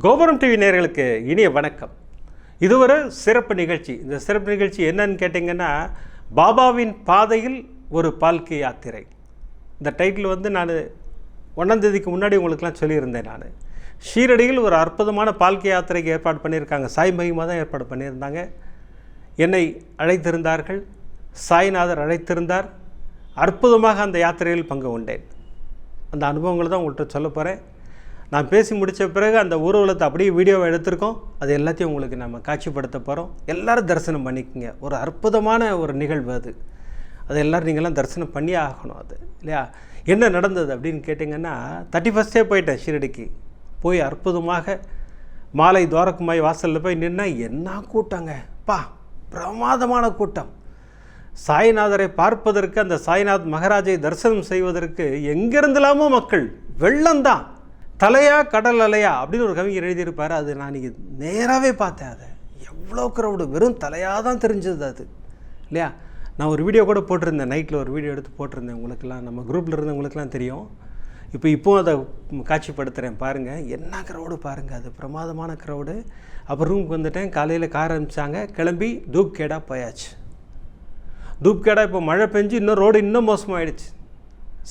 கோபுரம் டிவி நேயர்களுக்கு இனிய வணக்கம். இது ஒரு சிறப்பு நிகழ்ச்சி. இந்த சிறப்பு நிகழ்ச்சி என்னன்னு கேட்டிங்கன்னா, பாபாவின் பாதையில் ஒரு பால்கி யாத்திரை. இந்த டைட்டில் வந்து நான் 1ஆம் தேதிக்கு முன்னாடி உங்களுக்குலாம் சொல்லியிருந்தேன். நான் ஷீரடியில் ஒரு அற்புதமான பால்கி யாத்திரைக்கு ஏற்பாடு பண்ணியிருக்காங்க. சாய் மகிமா தான் ஏற்பாடு பண்ணியிருந்தாங்க. என்னை அழைத்திருந்தார்கள், சாய்நாதர் அழைத்திருந்தார். அற்புதமாக அந்த யாத்திரையில் பங்கு கொண்டேன். அந்த அனுபவங்களை தான் உங்கள்கிட்ட சொல்ல போகிறேன். நான் பேசி முடித்த பிறகு அந்த ஊர்வலத்தை அப்படியே வீடியோவை எடுத்திருக்கோம். அது எல்லாத்தையும் உங்களுக்கு நம்ம காட்சிப்படுத்த போகிறோம். எல்லோரும் தரிசனம் பண்ணிக்கோங்க. ஒரு அற்புதமான ஒரு நிகழ்வு அது. அது எல்லோரும் நீங்கள்லாம் தரிசனம் பண்ணியே ஆகணும். அது இல்லையா? என்ன நடந்தது அப்படின்னு கேட்டிங்கன்னா, 31 போயிட்டேன் ஷீரடிக்கு. போய் அற்புதமாக மாலை துவாரகுமாய் வாசலில் போய் நின்னா என்ன கூட்டங்க பா, பிரமாதமான கூட்டம். சாய்நாதரை பார்ப்பதற்கு, அந்த சாய்நாத் மகாராஜை தரிசனம் செய்வதற்கு எங்கேருந்துலாமோ மக்கள், வெள்ளம்தான். தலையா கடல் அலையா அப்படின்னு ஒரு கவிஞர் எழுதியிருப்பார். அது நான் இன்றைக்கி நேராகவே பார்த்தேன். அதை எவ்வளோ க்ரௌடு, வெறும் தலையாக தான் தெரிஞ்சது அது இல்லையா? நான் ஒரு வீடியோ கூட போட்டிருந்தேன், நைட்டில் ஒரு வீடியோ எடுத்து போட்டிருந்தேன். உங்களுக்கெல்லாம் நம்ம குரூப்பில் இருந்தவங்களுக்கெல்லாம் தெரியும். இப்போவும் அதை காட்சிப்படுத்துகிறேன் பாருங்கள். என்ன க்ரௌடு பாருங்கள், அது பிரமாதமான க்ரௌடு. அப்புறம் ரூமுக்கு வந்துட்டேன். காலையில் கார் அனுப்பிச்சாங்க, கிளம்பி தூப்கேடா போயாச்சு. தூப்கேடா இப்போ மழை பெஞ்சு இன்னும் ரோடு இன்னும் மோசமாகிடுச்சு.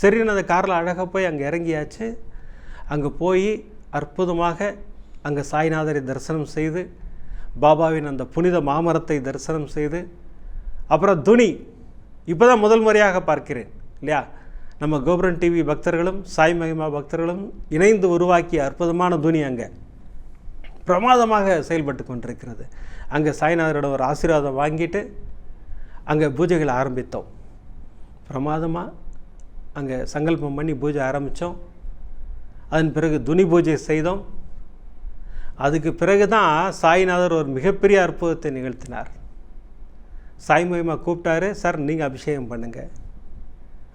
சரின்னு அந்த காரில் அழகாக போய் அங்கே இறங்கியாச்சு. அங்கே போய் அற்புதமாக அங்கே சாய்நாதரை தரிசனம் செய்து, பாபாவின் அந்த புனித மாமரத்தை தரிசனம் செய்து, அப்புறம் துணி இப்போ தான் முதல் முறையாக பார்க்கிறேன் இல்லையா? நம்ம கோபுரம் டிவி பக்தர்களும் சாய் மகிமா பக்தர்களும் இணைந்து உருவாக்கிய அற்புதமான துணி அங்கே பிரமாதமாக செயல்பட்டு கொண்டிருக்கிறது. அங்கே சாய்நாதரோட ஒரு ஆசீர்வாதம் வாங்கிட்டு அங்கே பூஜைகளை ஆரம்பித்தோம். பிரமாதமாக அங்கே சங்கல்பம் பண்ணி பூஜை ஆரம்பித்தோம். அதன் பிறகு துணி பூஜை செய்தோம். அதுக்கு பிறகு தான் சாய்நாதர் ஒரு மிகப்பெரிய அற்புதத்தை நிகழ்த்தினார். சாய் மகிமா கூப்பிட்டாரு, சார் நீங்கள் அபிஷேகம் பண்ணுங்கள்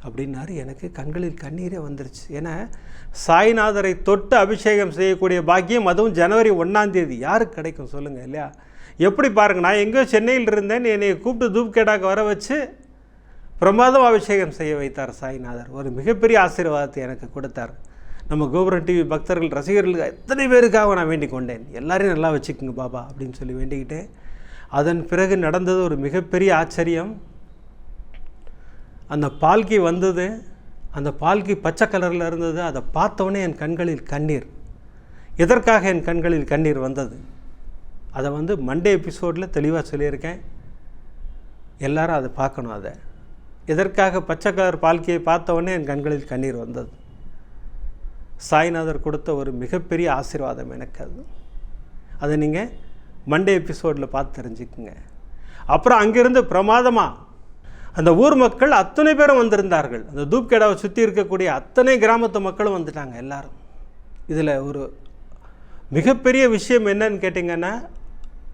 அப்படின்னாரு. எனக்கு கண்களில் கண்ணீரே வந்துருச்சு. ஏன்னா சாய்நாதரை தொட்டு அபிஷேகம் செய்யக்கூடிய பாக்கியம், அதுவும் ஜனவரி 1ஆம் தேதி யாருக்கு கிடைக்கும் சொல்லுங்கள் இல்லையா? எப்படி பாருங்கள், நான் எங்கேயோ சென்னையில் இருந்தேன், என்னை கூப்பிட்டு தூப்கேடாக்கு வர வச்சு பிரமாதம் அபிஷேகம் செய்ய வைத்தார் சாய்நாதர். ஒரு மிகப்பெரிய ஆசீர்வாதத்தை எனக்கு கொடுத்தார். நம்ம கோபுரம் டிவி பக்தர்கள் ரசிகர்களுக்கு எத்தனை பேருக்காக நான் வேண்டிக் கொண்டேன், எல்லாரையும் நல்லா வச்சுக்கோங்க பாபா அப்படின்னு சொல்லி வேண்டிக்கிட்டேன். அதன் பிறகு நடந்தது ஒரு மிகப்பெரிய ஆச்சரியம். அந்த பால்கி வந்தது. அந்த பால்கி பச்சை கலரில் இருந்தது. அதை பார்த்தோன்னே என் கண்களில் கண்ணீர். எதற்காக என் கண்களில் கண்ணீர் வந்தது அதை வந்து மண்டே எபிசோடில் தெளிவாக சொல்லியிருக்கேன். எல்லாரும் அதை பார்க்கணும். அதை எதற்காக பச்சை கலர் பால்கியை பார்த்தோன்னே என் கண்களில் கண்ணீர் வந்தது. சாய்நாதர் கொடுத்த ஒரு மிகப்பெரிய ஆசீர்வாதம் எனக்கு அது. அதை நீங்கள் மண்டே எபிசோடில் பார்த்து தெரிஞ்சுக்குங்க. அப்புறம் அங்கேருந்து பிரமாதமாக அந்த ஊர் மக்கள் அத்தனை பேரும் வந்திருந்தார்கள். அந்த தூப்கேடாவை சுற்றி இருக்கக்கூடிய அத்தனை கிராமத்து மக்களும் வந்துட்டாங்க எல்லாரும். இதில் ஒரு மிகப்பெரிய விஷயம் என்னன்னு கேட்டிங்கன்னா,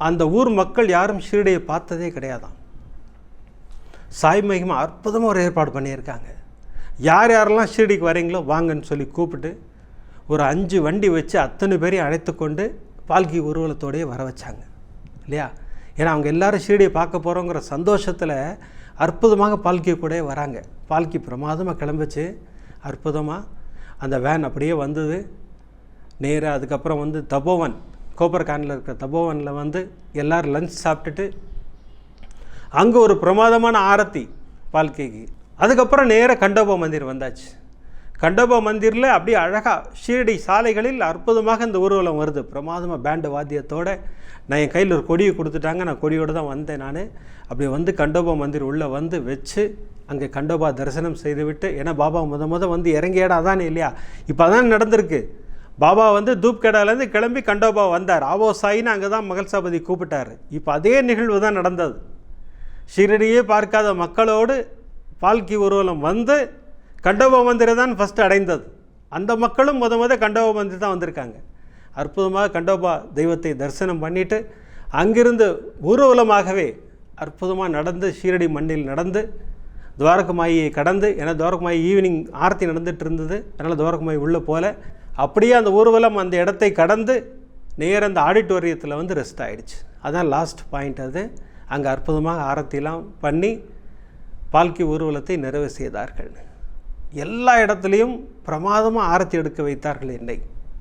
அந்த ஊர் மக்கள் யாரும் ஷீரடியை பார்த்ததே கிடையாதான். சாய் மகிமா அற்புதமாக ஒரு ஏற்பாடு பண்ணியிருக்காங்க. யார் யாரெல்லாம் ஷீரடிக்கு வரீங்களோ வாங்கன்னு சொல்லி கூப்பிட்டு ஒரு 5 வண்டி வச்சு அத்தனை பேரையும் அழைத்து கொண்டு பால்கி ஊர்வலத்தோடையே வர வச்சாங்க இல்லையா? ஏன்னா அவங்க எல்லோரும் ஷீரடியை பார்க்க போகிறோங்கிற சந்தோஷத்தில் அற்புதமாக பால்கி கூட வராங்க. பால்கி பிரமாதமாக கிளம்பிச்சு. அற்புதமாக அந்த வேன் அப்படியே வந்தது நேராக. அதுக்கப்புறம் வந்து தபோவன், கோப்பர்கானில் இருக்கிற தபோவனில் வந்து எல்லோரும் லஞ்ச் சாப்பிட்டுட்டு அங்கே ஒரு பிரமாதமான ஆரத்தி பால்கிக்கு. அதுக்கப்புறம் நேராக கண்டோபா மந்திர் வந்தாச்சு. கண்டோபா மந்திரில் அப்படியே அழகாக ஷீரடி சாலைகளில் அற்புதமாக இந்த ஊர்வலம் வருது. பிரமாதமாக பேண்டு வாத்தியத்தோடு. நான் என் கையில் ஒரு கொடியை கொடுத்துட்டாங்க. நான் கொடியோடு தான் வந்தேன். நான் அப்படி வந்து கண்டோபா மந்திர் உள்ளே வந்து வச்சு அங்கே கண்டோபா தரிசனம் செய்துவிட்டு, ஏன்னா பாபா முத வந்து இறங்கிய இடம் அதானே இல்லையா? இப்போ அதான் நடந்திருக்கு. பாபா வந்து தூப்கேடாலேருந்து கிளம்பி கண்டோபா வந்தார். ஆவோ சாயின்னு அங்கே தான் மகள் சபதி கூப்பிட்டார். இப்போ அதே நிகழ்வு தான் நடந்தது. ஷீரடியே பார்க்காத மக்களோடு பால்கி ஊர்வலம் வந்து கண்டோபா மந்திரை தான் ஃபஸ்ட்டு அடைந்தது. அந்த மக்களும் முத கண்டோபா மந்திர் தான் வந்திருக்காங்க. அற்புதமாக கண்டோபா தெய்வத்தை தரிசனம் பண்ணிவிட்டு அங்கிருந்து ஊர்வலமாகவே அற்புதமாக நடந்து ஷீரடி மண்ணில் நடந்து துவாரகுமாயை கடந்து, ஏன்னா துவாரகுமாய் ஈவினிங் ஆரத்தி நடந்துகிட்டு இருந்தது, அதனால் துவாரகுமாய் உள்ளே போல அப்படியே அந்த ஊர்வலம் அந்த இடத்தை கடந்து நேராக அந்த ஆடிட்டோரியத்தில் வந்து ரெஸ்ட் ஆகிடுச்சு. அதுதான் லாஸ்ட் பாயிண்ட். அது அங்கே அற்புதமாக ஆரத்திலாம் பண்ணி பால்கி ஊர்வலத்தை நிறைவு செய்தார்கள். எல்லா இடத்துலையும் பிரமாதமாக ஆரத்தி எடுக்க வைத்தார்கள் என்னை.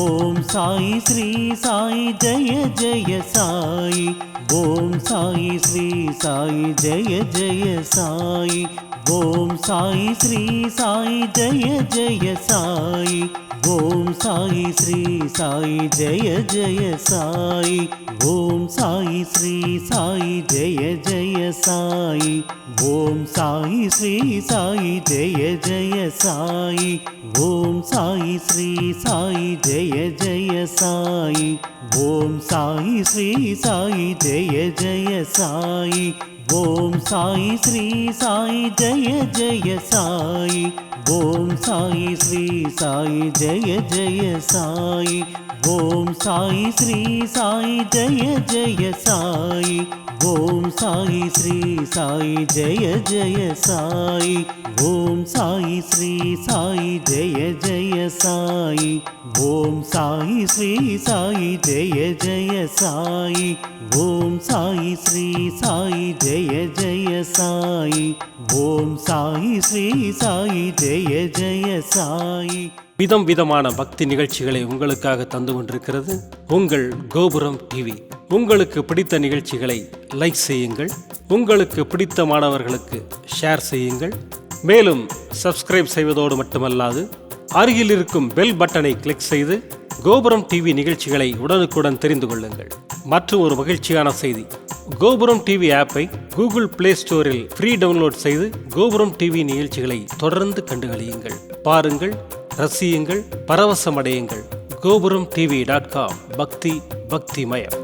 ஓம் சாயி ஸ்ரீ சாயி ஜெய ஜெய சாயி ஓம் சாயி ஸ்ரீ சாயி ஜெய ஜெய சாயி ஓம் சாயி ஸ்ரீ சாயி ஜெய ஜெய சாயி ஓம் சாயி ஸ்ரீ சாயி ஜெய ஜெய சாயி ஓம் சாயி ஸ்ரீ சாயி ஜெய ஜெய சாயி ஓம் சாயி ஸ்ரீ சாயி ஜெய ஜெய சாயி ஓம் சாயி ஸ்ரீ சாயி ஜெய ஜெய சாயி ஓம் சாயி ஸ்ரீ சாயி ஜெய ஜெய சாயி ஓம் சாயி ஸ்ரீ சாயி ஜெய ஜெய சாயி ஓம் சாயி ஸ்ரீ சாயி ஜெய ஜெய சாயி ஓம் சாயி ஸ்ரீ சாயி ஜெய ஜெய சாயி ஓம் சாயி ஸ்ரீ சாயி ஜெய ஜெய சாயி ஓம் சாயி ஸ்ரீ சாயி ஜெய ஜெய சாயி ஓம் சாயி ஸ்ரீ சாயி ஜெய ஜெய சாயி ஓம் சாயி ஸ்ரீ சாயி ஜெய ஜெய சாயி ஓம் சாயி ஸ்ரீ சாயி ஜெய ஜெய சாயி. விதம் விதமான பக்தி நிகழ்ச்சிகளை உங்களுக்காக தந்து கொண்டிருக்கிறது உங்கள் கோபுரம் டிவி. உங்களுக்கு பிடித்த நிகழ்ச்சிகளை லைக் செய்யுங்கள், உங்களுக்கு பிடித்த மாணவர்களுக்கு ஷேர் செய்யுங்கள். மேலும் சப்ஸ்கிரைப் செய்வதோடு மட்டுமல்லாது அருகில் இருக்கும் பெல் பட்டனை கிளிக் செய்து கோபுரம் டிவி நிகழ்ச்சிகளை உடனுக்குடன் தெரிந்து கொள்ளுங்கள். மற்றும் ஒரு மகிழ்ச்சியான செய்தி, கோபுரம் டிவி ஆப்பை கூகுள் பிளே ஸ்டோரில் ஃப்ரீ டவுன்லோட் செய்து கோபுரம் டிவி நிகழ்ச்சிகளை தொடர்ந்து கண்டுகளியுங்கள், பாருங்கள், ரசியுங்கள், பரவசமடையுங்கள். gopuramtv.com பக்தி பக்திமயம்.